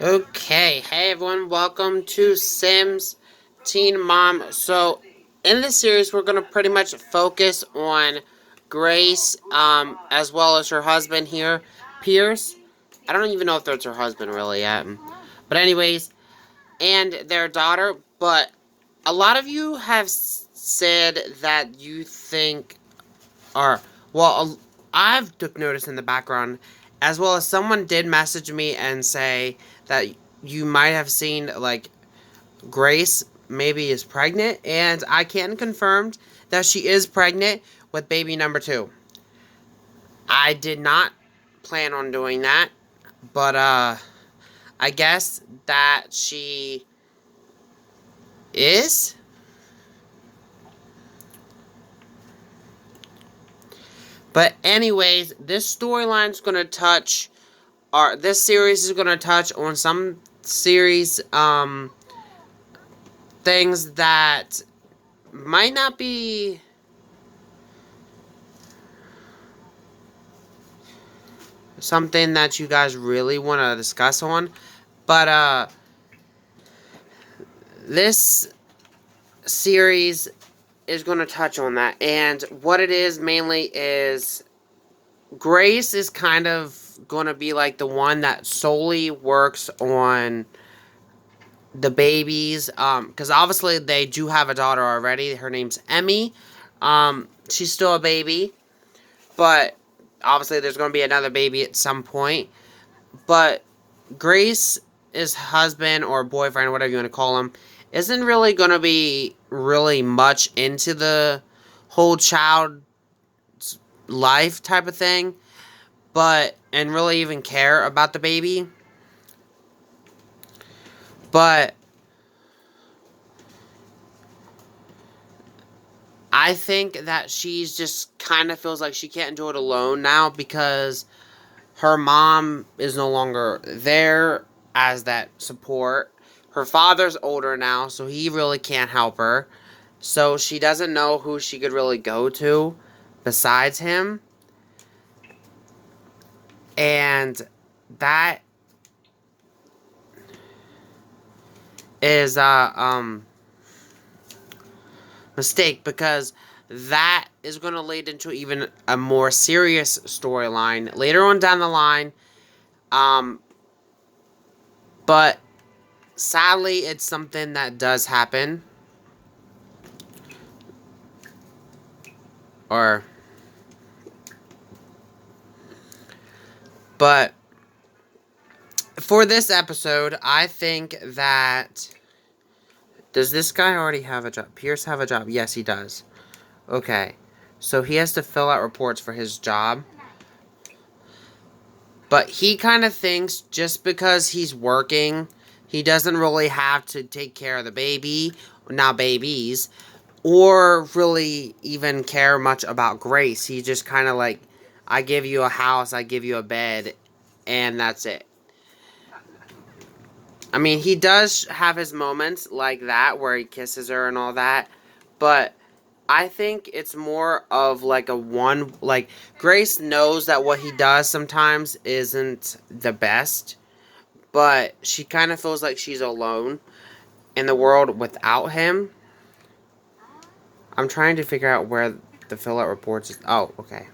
Okay, hey everyone, welcome to Sims Teen Mom. So, in this series, we're going to pretty much focus on Grace, as well as her husband here, Pierce. I don't even know if that's her husband really yet. But, anyways, and their daughter. But a lot of you have said that you think, or, well, I've took notice in the background, as well as someone did message me and say that you might have seen, like, Grace maybe is pregnant, and I can confirm that she is pregnant with baby number 2. I did not plan on doing that, but, I guess that she is. But anyways, this storyline's gonna touch, or this series is gonna touch on some series, things that might not be something that you guys really want to discuss on, but this series is going to touch on that. And what it is mainly is Grace is kind of going to be like the one that solely works on the babies, because obviously they do have a daughter already. Her name's Emmy. She's still a baby, but obviously there's going to be another baby at some point. But Grace's husband or boyfriend, whatever you want to call him, isn't really going to be really much into the whole child life type of thing, but and really even care about the baby. But I think that she's just kind of feels like she can't do it alone now because her mom is no longer there as that support. Her father's older now, so he really can't help her. So she doesn't know who she could really go to besides him. And that is mistake, because that is going to lead into even a more serious storyline later on down the line. Um but sadly it's something that does happen, or but for this episode, I think that, does this guy already have a job? Pierce have a job? Yes, he does. Okay. So he has to fill out reports for his job. But he kind of thinks just because he's working, he doesn't really have to take care of the baby, now babies, or really even care much about Grace. He just kind of like, I give you a house, I give you a bed, and that's it. I mean, he does have his moments like that where he kisses her and all that, but I think it's more of like a one, like, Grace knows that what he does sometimes isn't the best, but she kind of feels like she's alone in the world without him. I'm trying to figure out where the fill out reports is. Oh, okay.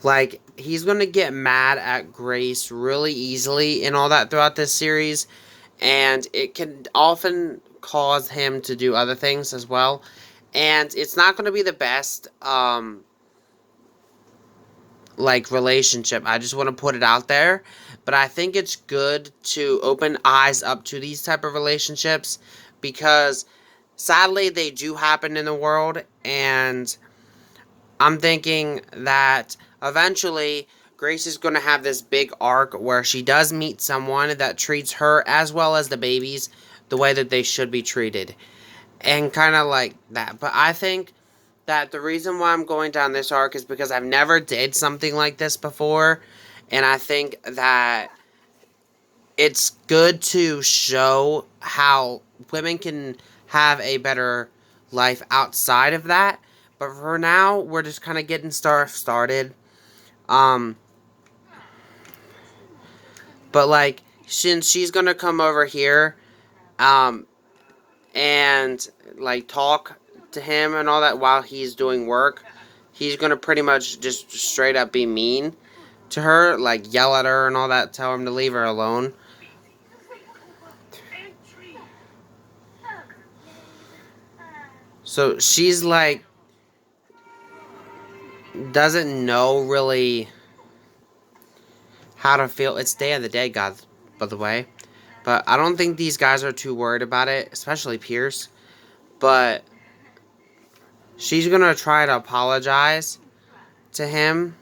Like, he's gonna get mad at Grace really easily and all that throughout this series, and it can often cause him to do other things as well. And it's not gonna be the best, like, relationship. I just want to put it out there, but I think it's good to open eyes up to these type of relationships, because sadly they do happen in the world, and I'm thinking that eventually Grace is going to have this big arc where she does meet someone that treats her as well as the babies the way that they should be treated, and kind of like that. But I think that the reason why I'm going down this arc is because I've never did something like this before, and I think that it's good to show how women can have a better life outside of that. But for now, we're just kind of getting started. Um, But like, since she's gonna come over here, um, and like talk to him and all that while he's doing work, he's gonna pretty much just straight up be mean to her, like yell at her and all that, tell him to leave her alone. So she's like, doesn't know really how to feel. It's Day of the Dead, God, by the way. But I don't think these guys are too worried about it, especially Pierce. But she's gonna try to apologize to him.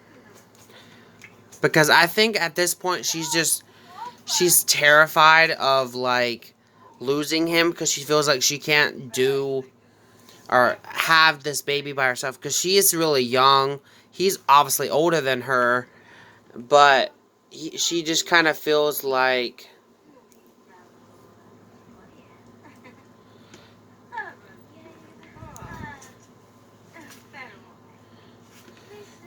Because I think at this point she's terrified of like losing him because she feels like she can't do or have this baby by herself because she is really young. He's obviously older than her, but she just kind of feels like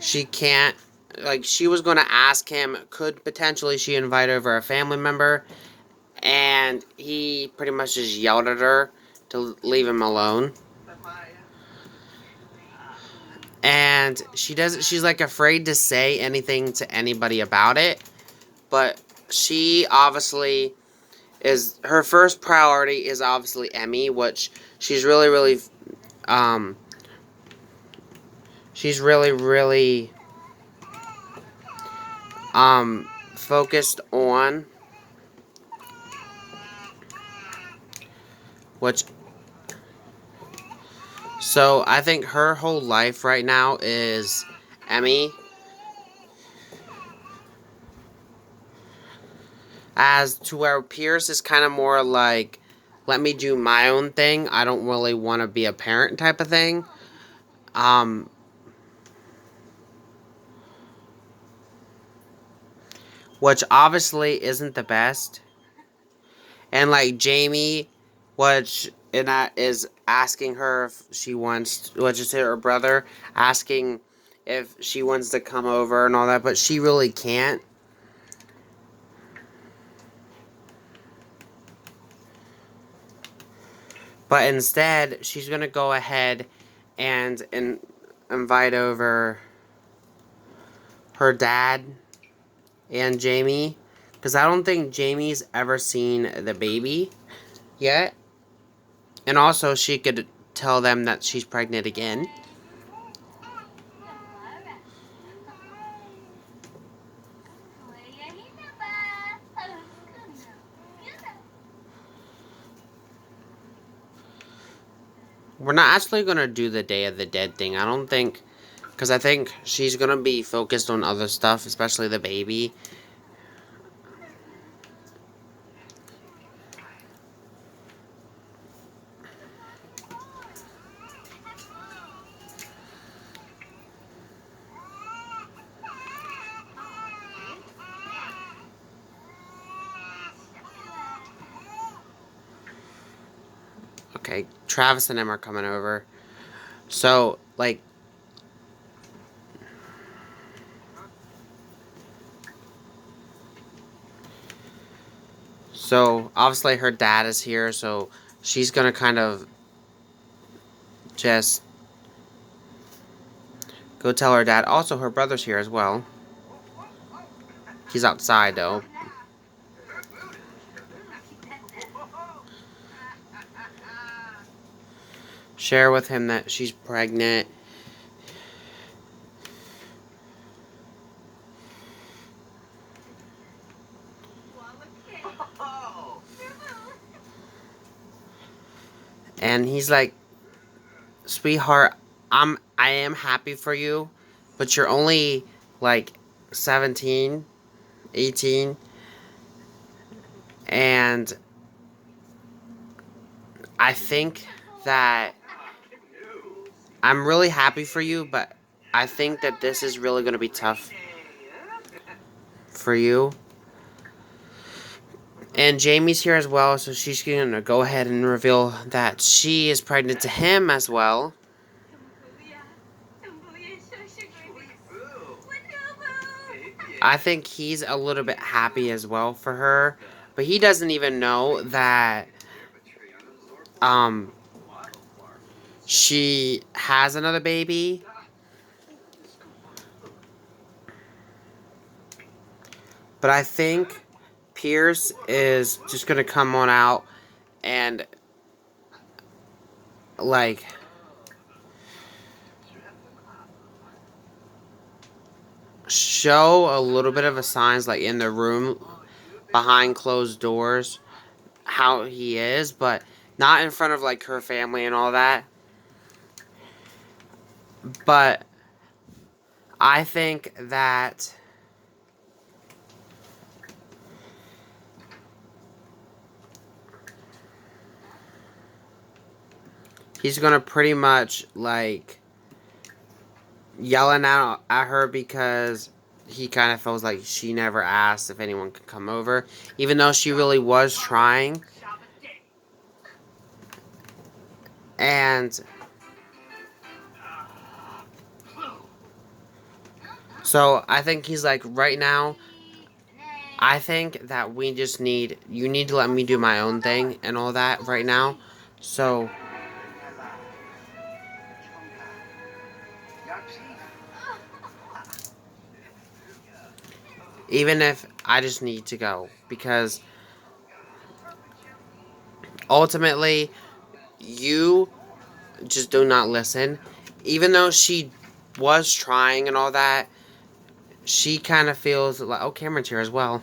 she can't, like, she was going to ask him, could potentially she invite over a family member, and he pretty much just yelled at her to leave him alone. And she's like afraid to say anything to anybody about it, but she obviously is, her first priority is obviously Emmy, which she's really um she's really focused on, which, so I think her whole life right now is Emmy, as to where Pierce is kind of more like, let me do my own thing, I don't really want to be a parent type of thing. Which obviously isn't the best. And like Jamie, which and that is asking her if she wants, which is her brother asking if she wants to come over and all that, but she really can't. But instead, she's gonna go ahead and invite over her dad and Jamie, because I don't think Jamie's ever seen the baby yet. And also, she could tell them that she's pregnant again. We're not actually going to do the Day of the Dead thing. I don't think, because I think she's going to be focused on other stuff, especially the baby. Okay, Travis and Em are coming over. So, like, so obviously her dad is here, so she's gonna kind of just go tell her dad. Also, her brother's here as well. He's outside, though. Share with him that she's pregnant. And he's like, sweetheart, I am happy for you, but you're only like 17, 18, and I think that I'm really happy for you, but I think that this is really going to be tough for you. And Jamie's here as well, so she's going to go ahead and reveal that she is pregnant to him as well. I think he's a little bit happy as well for her, but he doesn't even know that um she has another baby. But I think Pierce is just gonna come on out and like show a little bit of a signs like in the room behind closed doors how he is, but not in front of like her family and all that. But I think that he's gonna pretty much like yelling out at her because he kind of feels like she never asked if anyone could come over, even though she really was trying. And so I think he's like, right now, I think that you need to let me do my own thing and all that right now. So, even if I just need to go, because ultimately, you just do not listen. Even though she was trying and all that, she kind of feels like, oh, Cameron's here as well.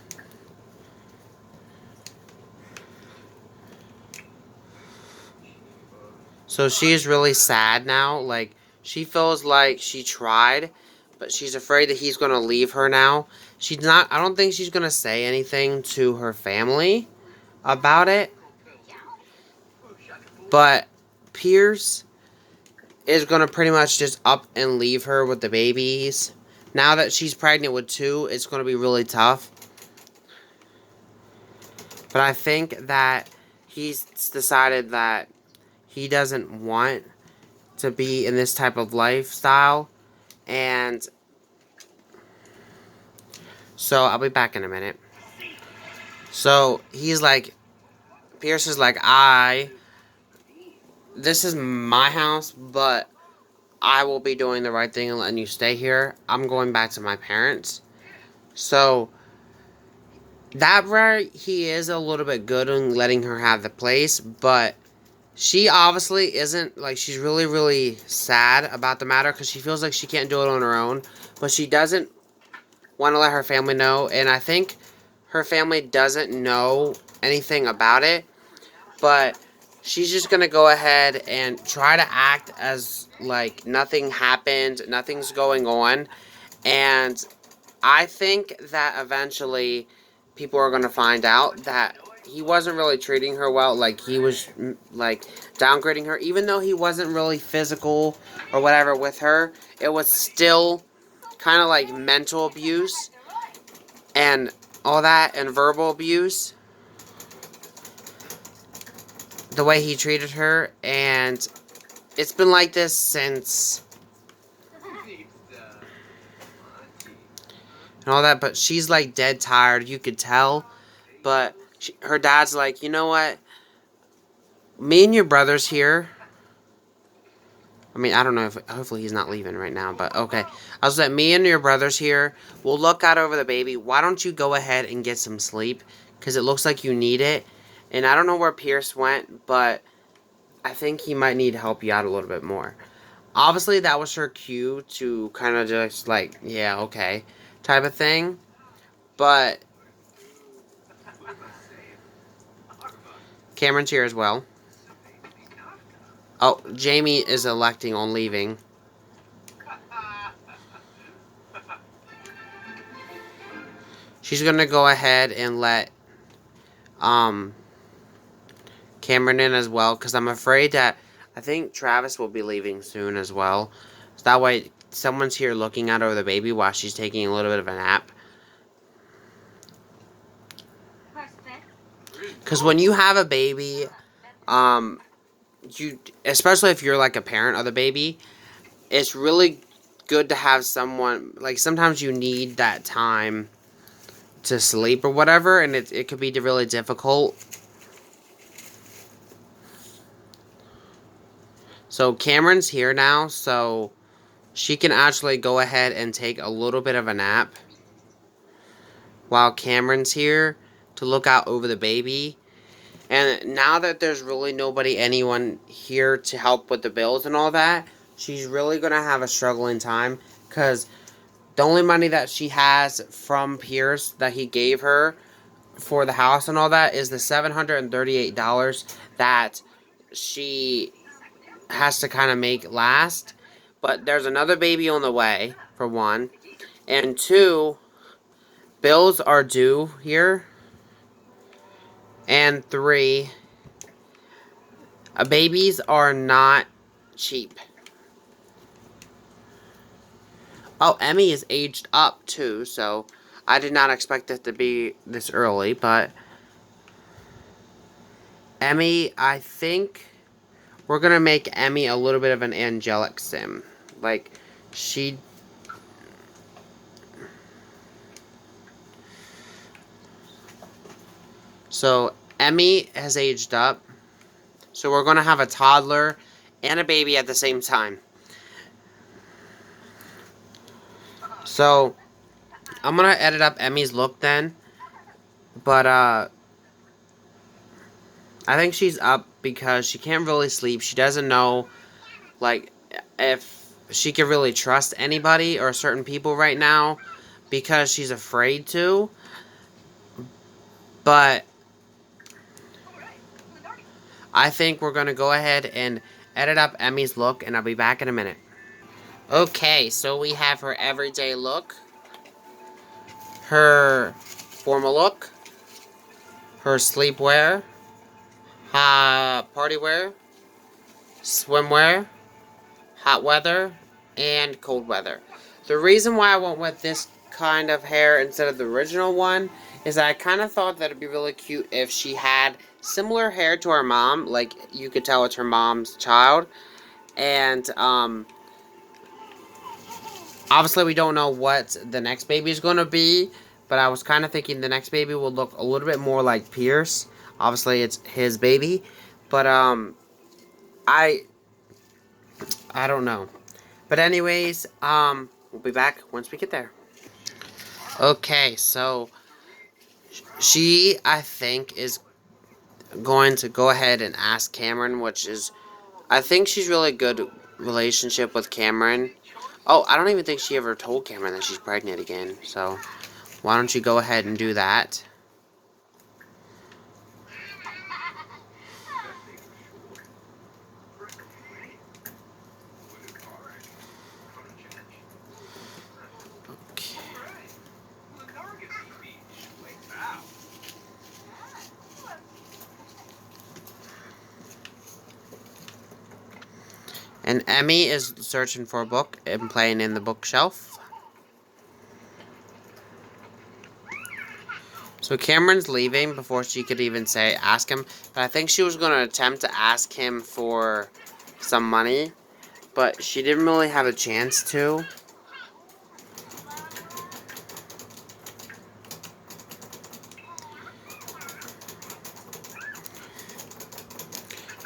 So she is really sad now. Like, she feels like she tried, but she's afraid that he's going to leave her now. She's not, I don't think she's going to say anything to her family about it. But Pierce is going to pretty much just up and leave her with the babies. Now that she's pregnant with 2, it's going to be really tough. But I think that he's decided that he doesn't want to be in this type of lifestyle. And so I'll be back in a minute. So he's like, Pierce is like, this is my house, but I will be doing the right thing and letting you stay here. I'm going back to my parents. So that right, he is a little bit good in letting her have the place, but she obviously isn't, like, she's really, really sad about the matter because she feels like she can't do it on her own, but she doesn't want to let her family know, and I think her family doesn't know anything about it, but she's just going to go ahead and try to act as, like, nothing happened, nothing's going on, and I think that eventually people are going to find out that he wasn't really treating her well. Like, he was, like, downgrading her. Even though he wasn't really physical or whatever with her, it was still kind of like mental abuse and all that, and verbal abuse. The way he treated her, and it's been like this since and all that, but she's like dead tired, you could tell. But her dad's like, you know what? Me and your brother's here. I mean, I don't know if, hopefully he's not leaving right now, but okay. I was like, me and your brother's here. We'll look out over the baby. Why don't you go ahead and get some sleep? Because it looks like you need it. And I don't know where Pierce went, but I think he might need to help you out a little bit more. Obviously, that was her cue to kind of just like, yeah, okay, type of thing. But Cameron's here as well. Oh, Jamie is electing on leaving. She's going to go ahead and let Cameron in as well, because I'm afraid that I think Travis will be leaving soon as well. So that way someone's here looking at over the baby while she's taking a little bit of a nap. Because when you have a baby, especially if you're like a parent of the baby, it's really good to have someone, like, sometimes you need that time to sleep or whatever, and it could be really difficult. So Cameron's here now, so she can actually go ahead and take a little bit of a nap while Cameron's here to look out over the baby. And now that there's really anyone here to help with the bills and all that, she's really going to have a struggling time, because the only money that she has from Pierce that he gave her for the house and all that is the $738 that she has to kind of make last. But there's another baby on the way, for one. And two, bills are due here. And three, babies are not cheap. Oh, Emmy is aged up too, so I did not expect it to be this early, but Emmy, I think we're gonna make Emmy a little bit of an angelic sim. Like, she... So, Emmy has aged up. So we're gonna have a toddler and a baby at the same time. So, I'm gonna edit up Emmy's look then. But, I think she's up because she can't really sleep. She doesn't know, like, if she can really trust anybody or certain people right now, because she's afraid to. But I think we're going to go ahead and edit up Emmy's look, and I'll be back in a minute. Okay, so we have her everyday look, her formal look, her sleepwear, party wear, swimwear, hot weather, and cold weather. The reason why I went with this kind of hair instead of the original one is I kind of thought that it'd be really cute if she had similar hair to her mom, like you could tell it's her mom's child. And obviously we don't know what the next baby is going to be, but I was kind of thinking the next baby will look a little bit more like Pierce. Obviously it's his baby, but I don't know. But anyways, we'll be back once we get there. Okay, so she, I think, is going to go ahead and ask Cameron, which is, I think she's really good relationship with Cameron. Oh, I don't even think she ever told Cameron that she's pregnant again, so why don't you go ahead and do that? Okay. And Emmy is searching for a book and playing in the bookshelf. So Cameron's leaving before she could even ask him. But I think she was going to attempt to ask him for some money, but she didn't really have a chance to.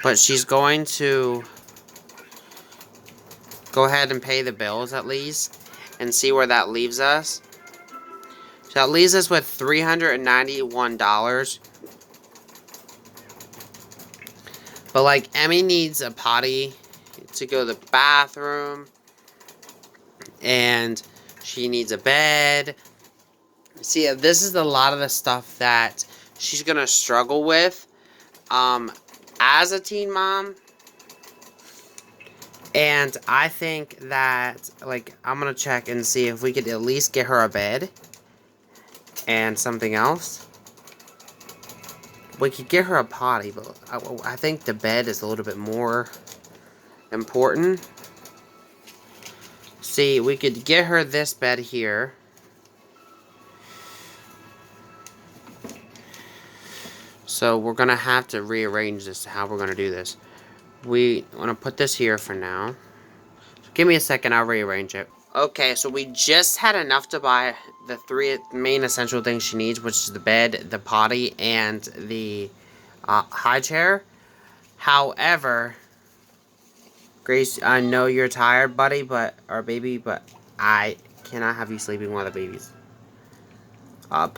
But she's going to go ahead and pay the bills at least and see where that leaves us. So that leaves us with $391. But, like, Emmy needs a potty to go to the bathroom. And she needs a bed. See, this is a lot of the stuff that she's going to struggle with as a teen mom. And I think that, like, I'm going to check and see if we could at least get her a bed. And something else. We could get her a potty, but I think the bed is a little bit more important. See, we could get her this bed here. So we're going to have to rearrange this, how we're going to do this. We want to put this here for now. So give me a second, I'll rearrange it. Okay, so we just had enough to buy the 3 main essential things she needs, which is the bed, the potty, and the high chair. However, Grace, I know you're tired, buddy, or baby, but I cannot have you sleeping while the baby's up.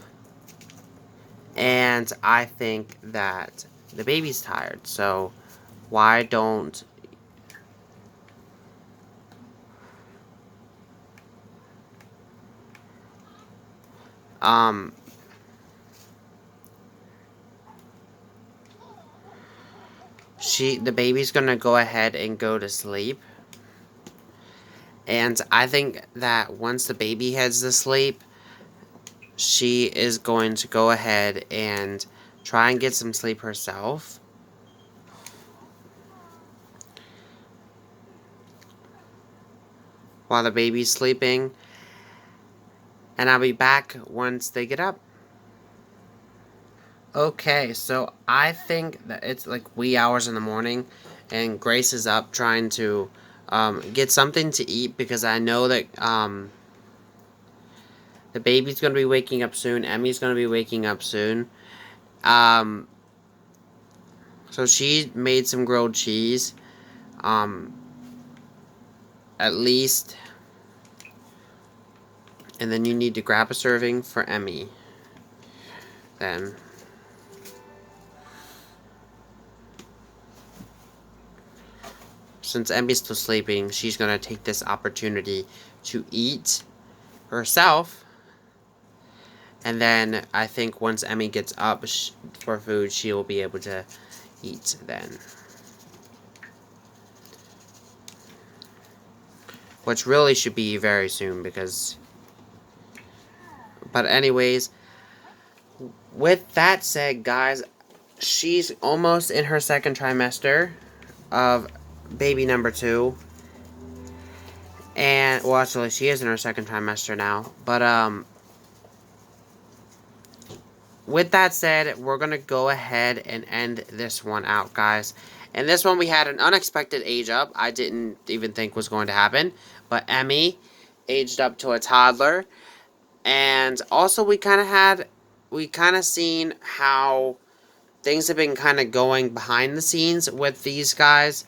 And I think that the baby's tired, so why don't um the baby's gonna go ahead and go to sleep. And I think that once the baby heads to sleep, she is going to go ahead and try and get some sleep herself. While the baby's sleeping. And I'll be back once they get up. Okay, so I think that it's like wee hours in the morning, and Grace is up trying to get something to eat because I know that the baby's going to be waking up soon. Emmy's going to be waking up soon. So she made some grilled cheese. At least. And then you need to grab a serving for Emmy. Then. Since Emmy's still sleeping, she's going to take this opportunity to eat herself. And then I think once Emmy gets up for food, she will be able to eat then. Which really should be very soon because... But anyways, with that said, guys, she's almost in her second trimester of baby number 2. And, well, actually, she is in her second trimester now. But, with that said, we're going to go ahead and end this one out, guys. And this one, we had an unexpected age up. I didn't even think was going to happen. But Emmy aged up to a toddler. And also, we kind of seen how things have been kind of going behind the scenes with these guys.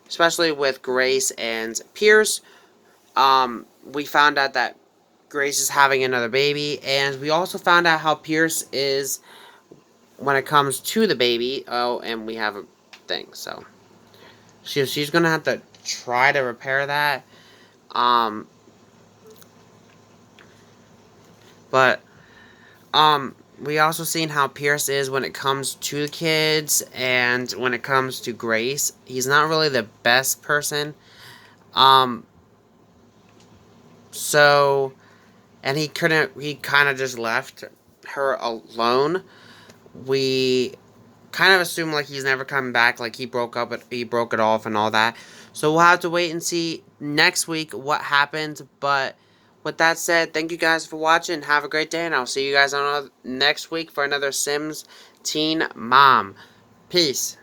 Especially with Grace and Pierce. We found out that Grace is having another baby, and we also found out how Pierce is when it comes to the baby. Oh, and we have a thing, so she's gonna have to try to repair that. But we also seen how Pierce is when it comes to the kids, and when it comes to Grace, he's not really the best person. So, and he kind of just left her alone. We kind of assume like he's never coming back, like he broke it off and all that. So we'll have to wait and see next week what happened. But with that said, thank you guys for watching. Have a great day, and I'll see you guys on next week for another Sims Teen Mom. Peace.